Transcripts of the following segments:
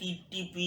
TTP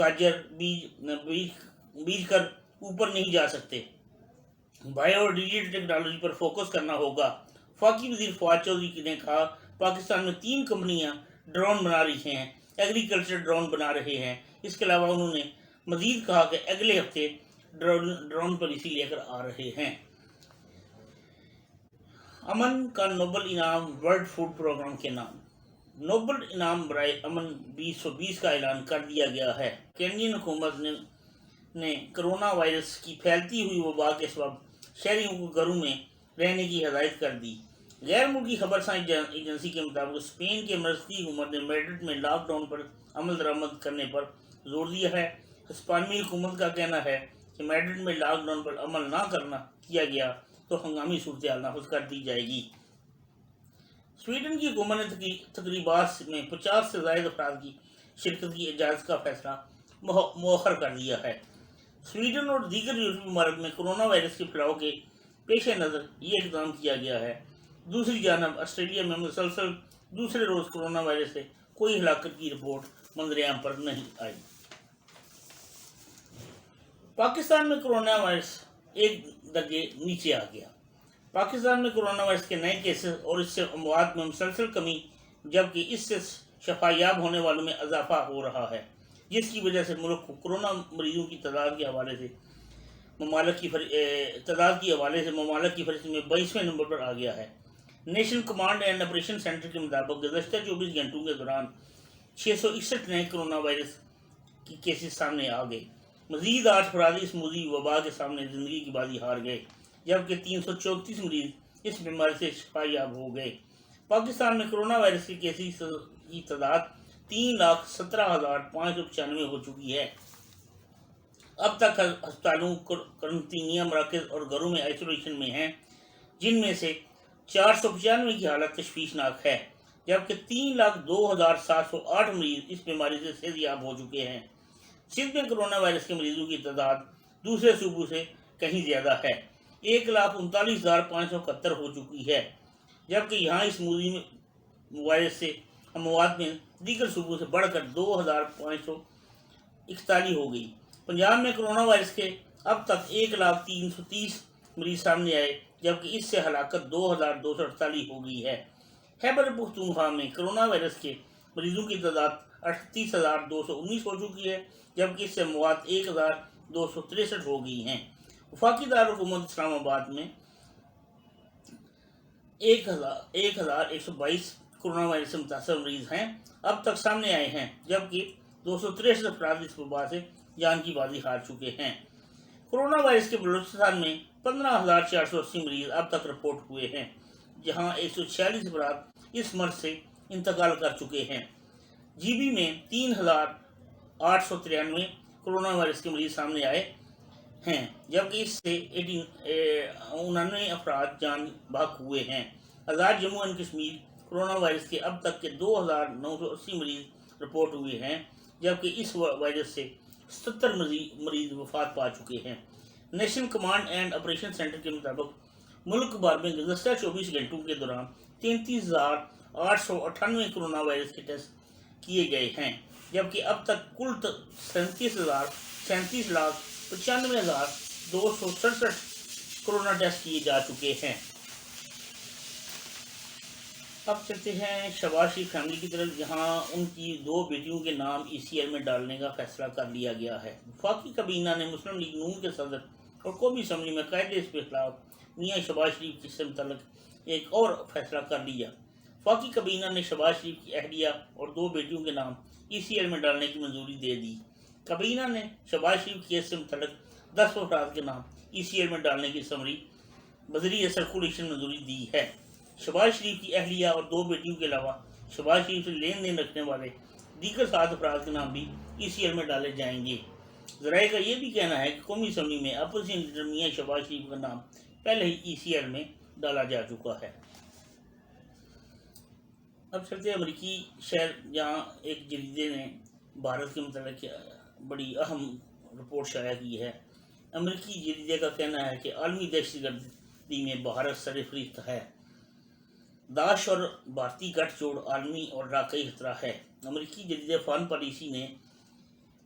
گاجر بیج کر اوپر نہیں جا سکتے۔ بائیو اور ڈیجیٹل ٹیکنالوجی پر فوکس کرنا ہوگا۔ وفاقی وزیر فواد چودھری نے کہا پاکستان میں 3 کمپنیاں ڈرون بنا رہی ہیں، ایگریکلچر ڈرون بنا رہے ہیں۔ اس کے علاوہ انہوں نے مزید کہا کہ اگلے ہفتے ڈرون پالیسی لے کر آ رہے ہیں۔ امن کا نوبل انعام ورلڈ فوڈ پروگرام کے نام۔ نوبل انعام برائے امن 2020 کا اعلان کر دیا گیا ہے۔ کینیڈین حکومت نے کرونا وائرس کی پھیلتی ہوئی وبا کے سبب شہریوں کو گھروں میں رہنے کی ہدایت کر دی۔ غیر ملکی خبرساں ایجنسی کے مطابق اسپین کے مرکزی حکومت نے میڈرڈ میں لاک ڈاؤن پر عمل درآمد کرنے پر زور دیا ہے۔ ہسپانوی حکومت کا کہنا ہے کہ میڈرڈ میں لاک ڈاؤن پر عمل نہ کیا گیا تو ہنگامی صورتحال نافذ کر دی جائے گی۔ سویڈن کی حکومت نے تقریبات میں 50 سے زائد افراد کی شرکت کی اجازت کا فیصلہ مؤخر کر دیا ہے۔ سویڈن اور دیگر یورپی ممالک میں کرونا وائرس کے پھیلاؤ کے پیش نظر یہ اقدام کیا گیا ہے۔ دوسری جانب آسٹریلیا میں مسلسل دوسرے روز کرونا وائرس سے کوئی ہلاکت کی رپورٹ منظر عام پر نہیں آئی۔ پاکستان میں کرونا وائرس ایک درجے نیچے آ گیا۔ پاکستان میں کرونا وائرس کے نئے کیسز اور اس سے اموات میں مسلسل کمی، جبکہ اس سے شفا یاب ہونے والوں میں اضافہ ہو رہا ہے، جس کی وجہ سے ملک کو کرونا مریضوں کی تعداد کے حوالے سے ممالک کی فہرست میں 22ویں نمبر پر آ گیا ہے۔ National command and operation centre کے مطابق گزشتہ 24 گھنٹوں کے دوران 661 نئے کرونا وائرس کی کیسز سامنے آ گئے۔ مزید 8 افراد اس موذی وبا کے سامنے زندگی کی بازی ہار گئے، جبکہ 334 مریض اس بیماری سے شفا یاب ہو گئے۔ پاکستان میں کرونا وائرس کے کیسز کی تعداد 3,17,595 ہو چکی ہے۔ اب تک ہسپتالوں، قرنطینیہ مراکز اور گھروں میں آئسولیشن میں ہیں، جن میں سے 495 کی حالت تشویشناک ہے، جبکہ 3,02,708 مریض اس بیماری سے صحت یاب ہو چکے ہیں۔ سندھ میں کرونا وائرس کے مریضوں کی تعداد دوسرے صوبوں سے کہیں زیادہ ہے، 1,39,571 ہو چکی ہے، جبکہ یہاں اس موذی وائرس سے اموات میں دیگر صوبوں سے بڑھ کر 2,541 ہو گئی۔ پنجاب میں کرونا وائرس کے اب تک 1,03,30 مریض سامنے آئے، جبکہ اس سے ہلاکت 2,248 ہو گئی ہے۔ خیبر پختونخوا میں کرونا وائرس کے مریضوں کی تعداد 38,219 ہو چکی ہے، جبکہ اس سے اموات 1,263 ہو گئی ہیں۔ وفاقی دارالحکومت اسلام آباد میں 1,122 کرونا وائرس سے متاثر مریض ہیں اب تک سامنے آئے ہیں، جبکہ 263 افراد اس وبا سے جان کی بازی ہار چکے ہیں۔ کرونا وائرس کے بلوچستان میں 15,480 مریض اب تک رپورٹ ہوئے ہیں، جہاں 146 افراد اس مرض سے انتقال کر چکے ہیں۔ جی بی میں 3,893 کرونا وائرس کے مریض سامنے آئے ہیں، جبکہ اس سے 89 افراد جان بحق ہوئے ہیں۔ Azad Jammu and Kashmir corona virus کے اب تک کے 2,980 مریض رپورٹ ہوئے ہیں، جبکہ اس وائرس سے 77 مریض وفات پا چکے ہیں۔ National command and operation centre کے مطابق ملک بھر میں گزشتہ 24 گھنٹوں کے دوران 33,898 کرونا وائرس کے ٹیسٹ کیے گئے ہیں، جبکہ اب تک کل 37,95,267 کرونا ٹیسٹ کیے جا چکے ہیں۔ اب چلتے ہیں شہباز شریف فیملی کی طرف، جہاں ان کی 2 بیٹیوں کے نام ECL میں ڈالنے کا فیصلہ کر لیا گیا ہے۔ وفاقی کابینہ نے مسلم لیگ نون کے صدر اور قومی اسمبلی میں قائد اس کے خلاف میاں شہباز شریف سے متعلق ایک اور فیصلہ کر لیا۔ وفاقی کابینہ نے شہباز شریف کی اہلیہ اور 2 بیٹیوں کے نام ECL میں ڈالنے کی منظوری دے دی۔ کابینہ نے شہباز شریف کیس سے متعلق 10 افراد کے نام ECL میں ڈالنے کی سمری بذریعہ سرکولیشن منظوری دی ہے۔ شہباز شریف کی اہلیہ اور 2 بیٹیوں کے علاوہ شہباز شریف سے لین دین رکھنے والے دیگر 7 افراد کے نام بھی ECL میں ڈالے جائیں گے۔ ذرائع کا یہ بھی کہنا ہے کہ قومی اسمبلی میں اپوزیشن لیڈر میاں شہباز شریف کا نام پہلے ہی ECL میں ڈالا جا چکا ہے۔ اب چلتے ہیں امریکی شہر، جہاں ایک جریدے نے بھارت کے متعلق بڑی اہم رپورٹ شائع کی ہے۔ امریکی جریدے کا کہنا ہے کہ عالمی دہشت گردی میں بھارت سر فہرست ہے۔ داعش اور بھارتی گٹھ جوڑ عالمی اور علاقائی خطرہ ہے۔ امریکی جریدے فارن پالیسی نے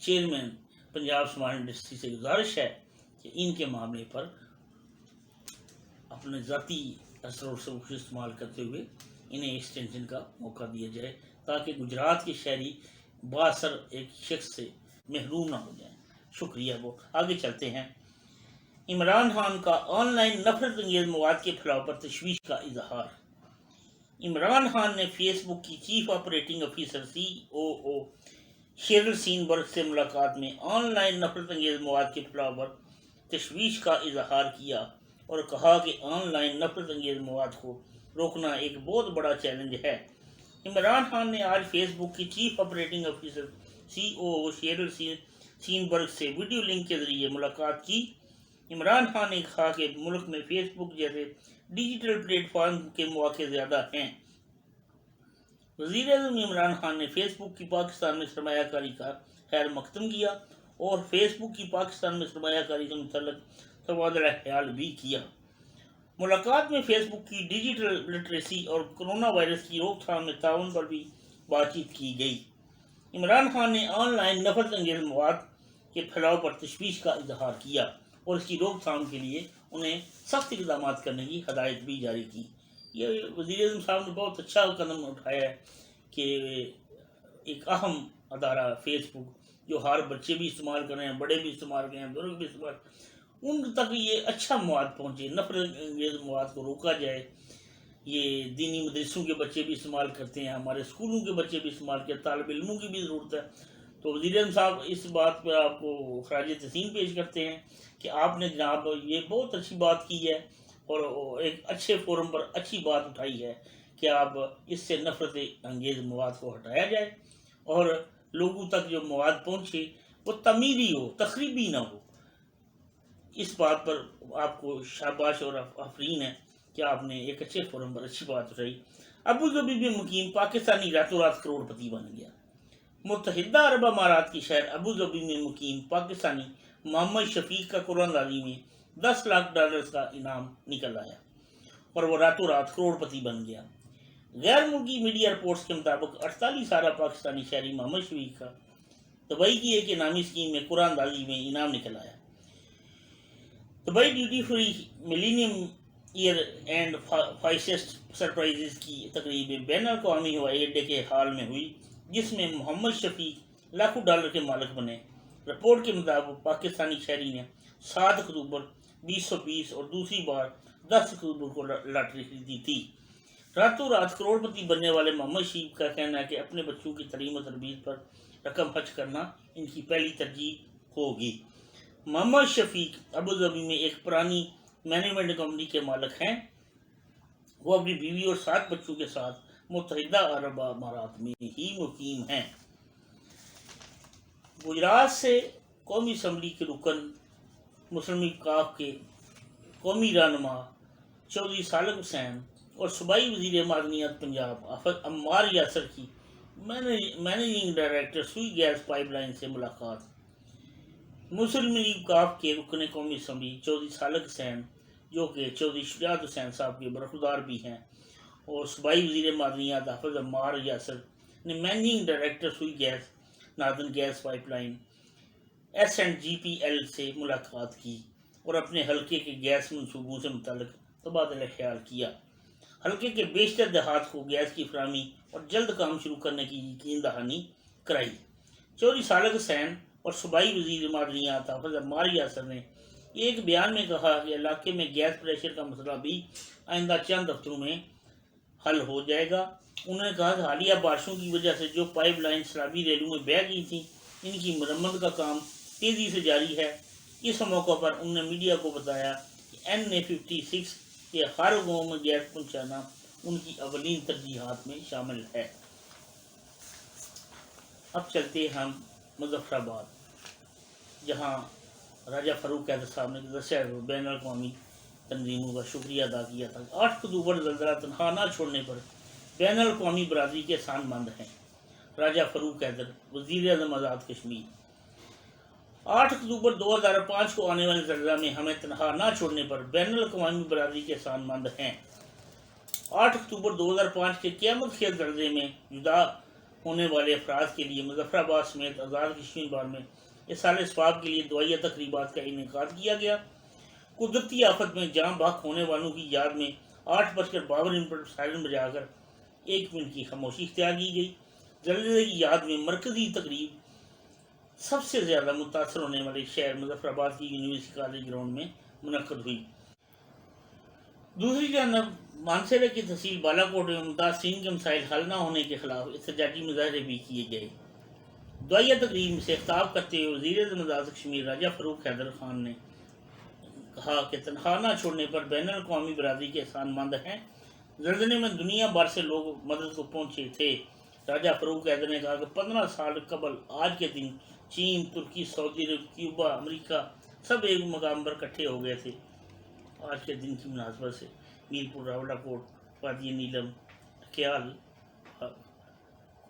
چیئرمین پنجاب سیمنٹ انڈسٹری سے گزارش ہے کہ ان کے معاملے پر اپنے ذاتی اثر و رسوخ استعمال کرتے ہوئے انہیں ایکسٹینشن کا موقع دیا جائے تاکہ گجرات کے شہری باثر ایک شخص سے محروم نہ ہو جائیں۔ شکریہ۔ وہ آگے چلتے ہیں۔ عمران خان کا آن لائن نفرت انگیز مواد کے پھیلاؤ پر تشویش کا اظہار۔ عمران خان نے فیس بک کی چیف آپریٹنگ آفیسر COO شیرل سینبرگ سے ملاقات میں آن لائن نفرت انگیز مواد کے پھیلاؤ پر تشویش کا اظہار کیا اور کہا کہ آن لائن نفرت انگیز مواد کو روکنا ایک بہت بڑا چیلنج ہے۔ عمران خان نے آج فیس بک کی چیف آپریٹنگ آفیسر COO شیرل سینبرگ سے ویڈیو لنک کے ذریعے ملاقات کی۔ عمران خان نے کہا کہ ملک میں فیس بک جیسے ڈیجیٹل پلیٹ فارم کے مواقع زیادہ ہیں۔ وزیر اعظم عمران خان نے فیس بک کی پاکستان میں سرمایہ کاری کا خیر مقدم کیا اور فیس بک کی پاکستان میں سرمایہ کاری سے متعلق تبادلہ خیال بھی کیا۔ ملاقات میں فیس بک کی ڈیجیٹل لٹریسی اور کرونا وائرس کی روک تھام میں تعاون پر بھی بات چیت کی گئی۔ عمران خان نے آن لائن نفرت انگیز مواد کے پھیلاؤ پر تشویش کا اظہار کیا اور اس کی روک تھام کے لیے انہیں سخت اقدامات کرنے کی ہدایت بھی جاری کی۔ یہ وزیر اعظم صاحب نے بہت اچھا قدم اٹھایا ہے کہ ایک اہم ادارہ فیس بک جو ہر بچے بھی استعمال کر رہے ہیں، بڑے بھی استعمال کر رہے ہیں، بزرگ بھی استعمال، ان تک یہ اچھا مواد پہنچے، نفرت انگیز مواد کو روکا جائے۔ یہ دینی مدرسوں کے بچے بھی استعمال کرتے ہیں، ہمارے اسکولوں کے بچے بھی استعمال کرتے ہیں، طالب علموں کی بھی ضرورت ہے۔ تو وزیر اعظم صاحب اس بات پر آپ کو خراج تحسین پیش کرتے ہیں کہ آپ نے جناب یہ بہت اچھی بات کی ہے اور ایک اچھے فورم پر اچھی بات اٹھائی ہے کہ آپ اس سے نفرت انگیز مواد کو ہٹایا جائے اور لوگوں تک جو مواد پہنچے وہ تعمیری ہو، تخریبی نہ ہو۔ اس بات پر آپ کو شاباش اور آفرین ہے کہ آپ نے ایک اچھے فورم پر اچھی بات اٹھائی۔ ابوظہبی میں مقیم پاکستانی راتوں رات کروڑ پتی بن گیا۔ متحدہ عرب امارات کی شہر ابوظہبی میں مقیم پاکستانی محمد شفیق کا قرآن دازی میں $10 لاکھ کا انعام نکل آیا اور وہ راتوں رات کروڑ پتی بن گیا۔ غیر ملکی میڈیا رپورٹس کے مطابق 48 سالہ پاکستانی شہری محمد شفیق کا دبئی کی ایک انعامی اسکیم میں قرآن دازی میں انعام نکل آیا۔ Dubai duty free millionaire and finest surprises کی تقریب بین الاقوامی ہوائی اڈے کے حال میں ہوئی جس میں محمد شفیق لاکھوں ڈالر کے مالک بنے۔ رپورٹ کے مطابق پاکستانی شہری نے 7 اکتوبر 2020 اور دوسری بار 10 اکتوبر کو لاٹری خریدی تھی۔ راتوں رات کروڑ پتی بننے والے محمد شفیق کا کہنا ہے کہ اپنے بچوں کی تعلیم و تربیت پر رقم خرچ کرنا ان کی پہلی ترجیح ہوگی۔ محمد شفیق ابوظہبی میں ایک پرانی مینجمنٹ کمپنی کے مالک ہیں۔ وہ اپنی بیوی اور 7 بچوں کے ساتھ متحدہ عرب امارات میں ہی مقیم ہیں۔ گجرات سے قومی اسمبلی کے رکن مسلم لیگ کاف کے قومی رہنما چودھری صالح حسین اور صوبائی وزیر معدنیات پنجاب عمار یاسر کی managing director Sui gas pipe line سے ملاقات۔ مسلم لیگ کاف کے رکن قومی اسمبلی چودھری صالح حسین جو کہ چودھری شجاعت حسین صاحب کے برخودار بھی ہیں اور صوبائی وزیر معدنیات حافظ عمار یاسر نے managing director Sui gas northern gas pipeline SNGPL سے ملاقات کی اور اپنے حلقے کے گیس منصوبوں سے متعلق تبادلہ خیال کیا۔ حلقے کے بیشتر دیہات کو گیس کی فراہمی اور جلد کام شروع کرنے کی یقین دہانی کرائی۔ چودھری صالح حسین اور صوبائی وزیر معدنیات حافظ عمار یاسر نے ایک بیان میں کہا کہ علاقے میں گیس پریشر کا مسئلہ بھی آئندہ چند ہفتوں میں حل ہو جائے گا۔ انہوں نے کہا کہ حالیہ بارشوں کی وجہ سے جو پائپ لائن سیلابی ریلوں میں بہہ گئی تھیں ان کی مرمت کا کام تیزی سے جاری ہے۔ اس موقع پر انہوں نے میڈیا کو بتایا کہ NA56 کے ہر گاؤں میں گیس پہنچانا ان کی اولین ترجیحات میں شامل ہے۔ اب چلتے ہم مظفر آباد جہاں راجہ فاروق حیدر صاحب نے دسیا بین الاقوامی تنظیموں کا شکریہ ادا کیا تھا۔ 8 اکتوبر زلزلہ تنہا نہ چھوڑنے پر بین الاقوامی برادری کے سان مند ہیں۔ راجہ فاروق حیدر وزیر اعظم آزاد کشمیر۔ 8 اکتوبر 2005 کو آنے والے زلزلہ میں ہمیں تنہا نہ چھوڑنے پر بین الاقوامی برادری کے سان مند ہیں۔ 8 اکتوبر 2005 کے قیامت خیز زلزلے میں جدا ہونے والے افراد کے لیے مظفر آباد سمیت آزاد کشمیر بھر میں اصال ثواب کے لیے دعائیہ تقریبات کا انعقاد کیا گیا۔ قدرتی آفت میں جاں بحق ہونے والوں کی یاد میں 8:52 پر سائرن بجا کر 1 منٹ کی خاموشی اختیار کی گئی۔ زلزلے کی یاد میں مرکزی تقریب سب سے زیادہ متاثر ہونے والے شہر مظفر آباد کی یونیورسٹی کالج گراؤنڈ میں منعقد ہوئی۔ دوسری جانب مانسہرہ کی تحصیل بالاکوٹ میں ممتاز سین کے مسائل حل نہ ہونے کے خلاف احتجاجی مظاہرے بھی کیے گئے۔ دعائیہ تقریب سے خطاب کرتے ہوئے وزیر اعظم آزاد کشمیر راجہ فاروق حیدر خان نے کہا کہ تنخواہ نہ چھوڑنے پر بین الاقوامی برادری کے احسان مند ہیں۔ زلزلے میں دنیا بھر سے لوگ مدد کو پہنچے تھے۔ راجہ فاروق حیدر نے کہا کہ 15 سال قبل آج کے دن چین، ترکی، سعودی عرب، کیوبا، امریکہ سب ایک مقام پر اکٹھے ہو گئے تھے۔ آج کے دن کی مناسبت سے میرپور، راولاکوٹ، وادی نیلم، کیال،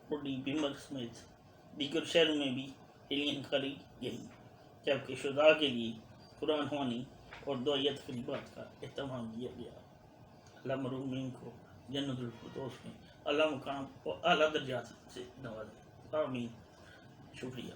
کوڈی، بیمر سمیت دیگر شہروں میں بھی ریلیاں نکالی گئیں، جبکہ شہداء کے لیے قرآن خوانی اور دعائیہ تقریبات کا اہتمام کیا گیا۔ اللہ مرحومین کو جنت الفردوس میں اعلیٰ مقام اور اعلیٰ درجات سے نوازے، آمین۔ شکریہ۔